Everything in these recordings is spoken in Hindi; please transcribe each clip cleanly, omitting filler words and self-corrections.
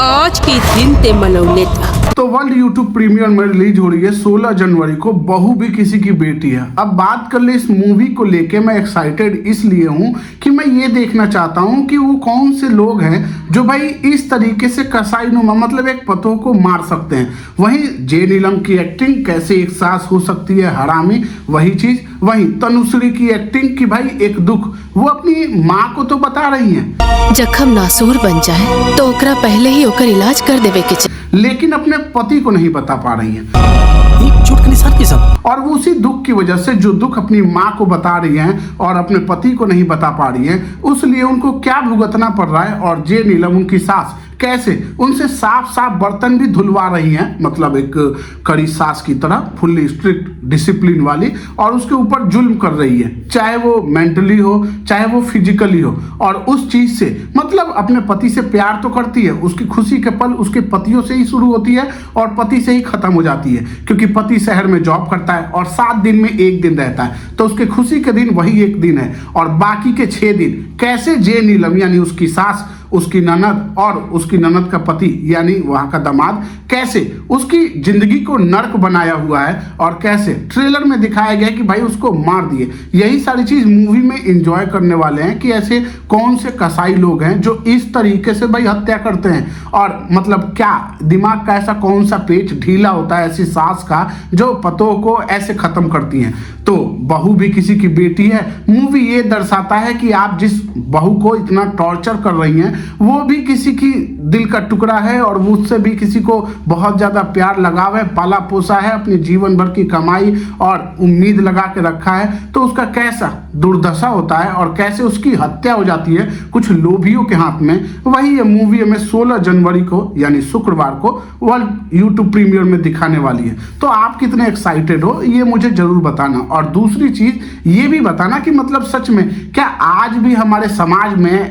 आज के दिन ते मनौले था। तो वर्ल्ड यूट्यूब प्रीमियर में रिलीज हो रही है 16 जनवरी को बहू भी किसी की बेटी है। अब बात कर ले इस मूवी को लेके मैं एक्साइटेड इसलिए हूँ कि मैं ये देखना चाहता हूँ कि वो कौन से लोग हैं जो भाई इस तरीके से कसाईनुमा मतलब एक पतों को मार सकते हैं। वहीं जे नीलम की एक्टिंग कैसे एक सास हो सकती है हरामी, वही चीज। वहीं तनुश्री की एक्टिंग की भाई एक दुख, वो अपनी माँ को तो बता रही है जख्म नासूर बन जाए तो ओकरा पहले ही ओकर इलाज कर देवे के चाहिए, लेकिन अपने पति को नहीं बता पा रही है। झूठ के निशान के सब और वो उसी दुख की वजह से जो दुख अपनी माँ को बता रही हैं और अपने पति को नहीं बता पा रही हैं, उसलिए उनको क्या भुगतना पड़ रहा है। और जे नीलम उनकी सास कैसे उनसे साफ साफ बर्तन भी धुलवा रही हैं, मतलब एक कड़ी सास की तरह फुल्ली स्ट्रिक्ट डिसिप्लिन वाली, और उसके ऊपर जुल्म कर रही है, चाहे वो मेंटली हो चाहे वो फिजिकली हो। और उस चीज से मतलब अपने पति से प्यार तो करती है, उसकी खुशी के पल उसके पतियों से ही शुरू होती है और पति से ही खत्म हो जाती है, क्योंकि पति शहर में जॉब करता है और 7 दिन में 1 दिन रहता है, तो उसके खुशी के दिन वही 1 दिन है। और बाकी के 6 दिन कैसे जे नीलम यानी उसकी सास, उसकी ननद और उसकी ननद का पति यानी वहां का दामाद कैसे उसकी जिंदगी को नर्क बनाया हुआ है, और कैसे ट्रेलर में दिखाया गया कि भाई उसको मार दिए। यही सारी चीज मूवी में एंजॉय करने वाले हैं कि ऐसे कौन से कसाई लोग हैं जो इस तरीके से भाई हत्या करते हैं, और मतलब क्या दिमाग का ऐसा कौन सा पेच ढीला होता है ऐसी सास का जो पतों को ऐसे खत्म करती हैं। तो बहू भी किसी की बेटी है, मूवी ये दर्शाता है कि आप जिस बहू को इतना टॉर्चर कर रही हैं वो भी किसी की दिल का टुकड़ा है, और वो उससे भी किसी को बहुत ज्यादा प्यार लगाव है, पाला पोसा है, अपने जीवन भर की कमाई और उम्मीद लगा के रखा है, तो उसका कैसा दुर्दशा होता है और कैसे उसकी हत्या हो जाती है कुछ लोभियों के हाथ में। वही ये मूवी हमें 16 जनवरी को यानी शुक्रवार को वर्ल्ड यूट्यूब प्रीमियर में दिखाने वाली है। तो आप कितने एक्साइटेड हो ये मुझे जरूर बताना, और दूसरी चीज ये भी बताना कि मतलब सच में क्या आज भी हमारे समाज में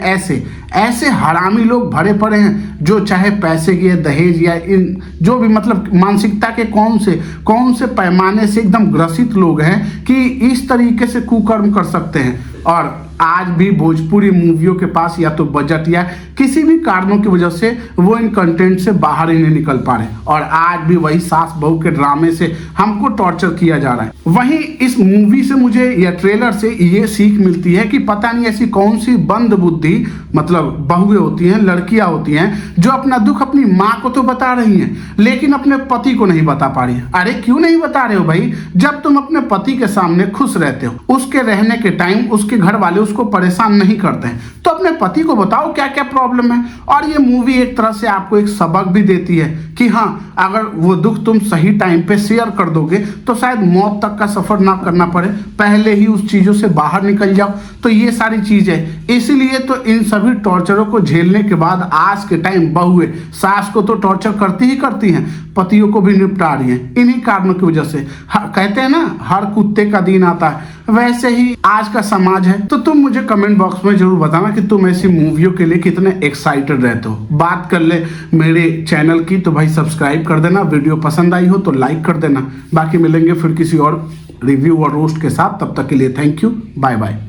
ऐसे हरामी लोग भरे पड़े हैं जो चाहे पैसे की दहेज या इन जो भी मतलब मानसिकता के कौन से पैमाने से एकदम ग्रसित लोग हैं कि इस तरीके से कुकर्म कर सकते हैं। और आज भी भोजपुरी मूवियों के पास या तो बजट या किसी भी कारणों की वजह से वो इन कंटेंट से बाहर ही नहीं निकल पा रहे, और आज भी वही सास बहू के ड्रामे से हमको टॉर्चर किया जा रहा है। वहीं इस मूवी से मुझे या ट्रेलर से ये सीख मिलती है कि पता नहीं ऐसी कौन सी बंद बुद्धि मतलब बहुएं होती हैं, लड़कियां होती हैं जो अपना दुख अपनी माँ को तो बता रही हैं लेकिन अपने पति को नहीं बता पा रही है। अरे क्यों नहीं बता रहे हो भाई? जब तुम अपने पति के सामने खुश रहते हो, उसके रहने के टाइम उसके घर वाले उसको परेशान नहीं करते हैं, तो अपने पति को बताओ क्या क्या प्रॉब्लम है। और ये मूवी एक तरह से आपको एक सबक भी देती है कि हाँ, अगर वो दुख तुम सही टाइम पे शेयर कर दोगे तो शायद मौत तक का सफर ना करना पड़े, पहले ही उस चीजों से बाहर निकल जाओ। तो ये सारी चीजें इसीलिए तो इन सभी टॉर्चरों को झेलने के बाद आज के टाइम बहुएं सास को तो टॉर्चर करती ही करती हैं, पतियों को भी निपटा रही हैं इन्हीं कारणों की वजह से। कहते हैं ना हर कुत्ते का दिन आता है, वैसे ही आज का समाज है। तो तुम मुझे कमेंट बॉक्स में जरूर बताना कि तुम ऐसी मूवियों के लिए कितने एक्साइटेड रहते हो। बात कर ले मेरे चैनल की तो भाई सब्सक्राइब कर देना, वीडियो पसंद आई हो तो लाइक कर देना। बाकी मिलेंगे फिर किसी और रिव्यू और रोस्ट के साथ, तब तक के लिए थैंक यू, बाय बाय।